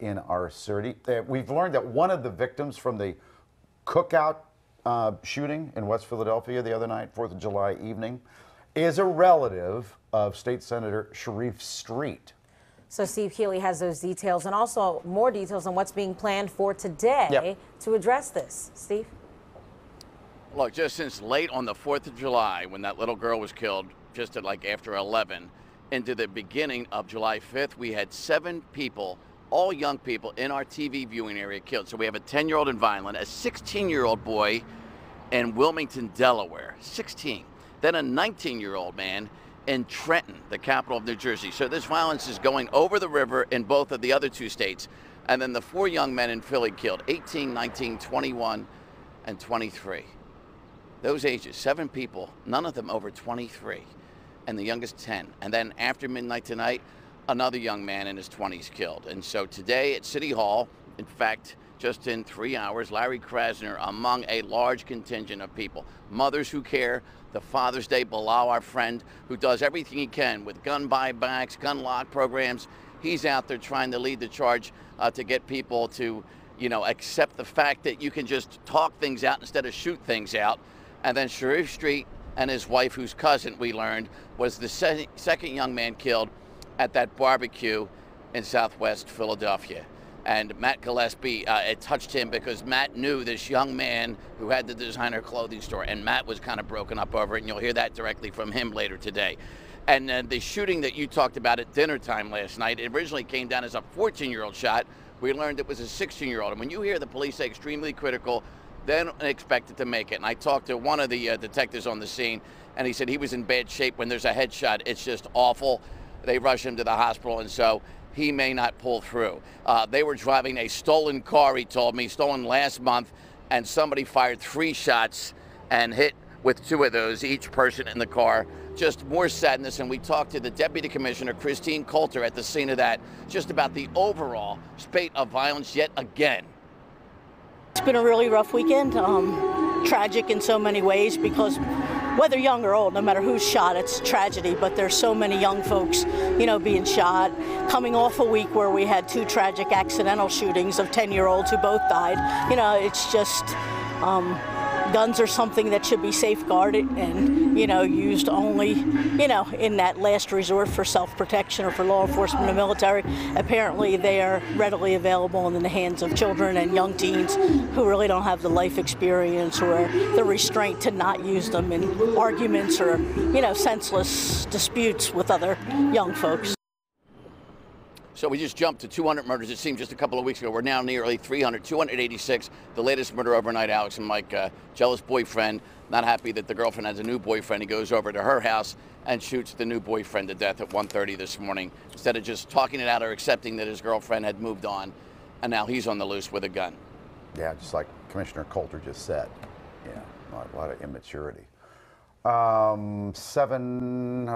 in our city. We've learned that one of the victims from the cookout shooting in West Philadelphia the other night, 4th of July evening, is a relative of State Senator Sharif Street. So Steve Keeley has those details and also more details on what's being planned for today to address this. Steve? Look, just since late on the 4th of July, when that little girl was killed, just at like after 11, into the beginning of July 5th, we had 7 people, all young people, in our TV viewing area killed. So we have a 10-year-old in Vineland, a 16-year-old boy in Wilmington, Delaware, 16. Then a 19-year-old man in Trenton, the capital of New Jersey. So this violence is going over the river in both of the other 2 states. And then the 4 young men in Philly killed, 18, 19, 21, and 23. Those ages, 7 people, none of them over 23, and the youngest 10. And then after midnight tonight, another young man in his 20s killed. And so today at City Hall, in fact, just in 3 hours, Larry Krasner among a large contingent of people, mothers who care, the Father's Day Bilal, our friend, who does everything he can with gun buybacks, gun lock programs. He's out there trying to lead the charge to get people to, accept the fact that you can just talk things out instead of shoot things out. And then Sharif Street and his wife, whose cousin, we learned, was the second young man killed at that barbecue in Southwest Philadelphia. And Matt Gillespie, it touched him because Matt knew this young man who had the designer clothing store, and Matt was kind of broken up over it, and you'll hear that directly from him later today. And the shooting that you talked about at dinner time last night, it originally came down as a 14-year-old shot. We learned it was a 16-year-old. And when you hear the police say extremely critical, then expected to make it. And I talked to one of the detectives on the scene, and he said he was in bad shape. When there's a headshot, it's just awful. They rush him to the hospital, and so he may not pull through. They were driving a stolen car, he told me, stolen last month, and somebody fired 3 shots and hit with 2 of those, each person in the car. Just more sadness, and we talked to the Deputy Commissioner, Christine Coulter, at the scene of that, just about the overall spate of violence yet again. It's been a really rough weekend, tragic in so many ways, because whether young or old, no matter who's shot, it's a tragedy, but there's so many young folks, being shot, coming off a week where we had 2 tragic accidental shootings of 10-year-olds who both died. It's just, guns are something that should be safeguarded and, used only, in that last resort for self-protection or for law enforcement and military. Apparently they are readily available in the hands of children and young teens who really don't have the life experience or the restraint to not use them in arguments or, senseless disputes with other young folks. So we just jumped to 200 murders, it seemed, just a couple of weeks ago. We're now nearly 300, 286. The latest murder overnight, Alex and Mike, jealous boyfriend, not happy that the girlfriend has a new boyfriend. He goes over to her house and shoots the new boyfriend to death at 1:30 this morning, instead of just talking it out or accepting that his girlfriend had moved on. And now he's on the loose with a gun. Yeah, just like Commissioner Coulter just said. Yeah, a lot of immaturity. 7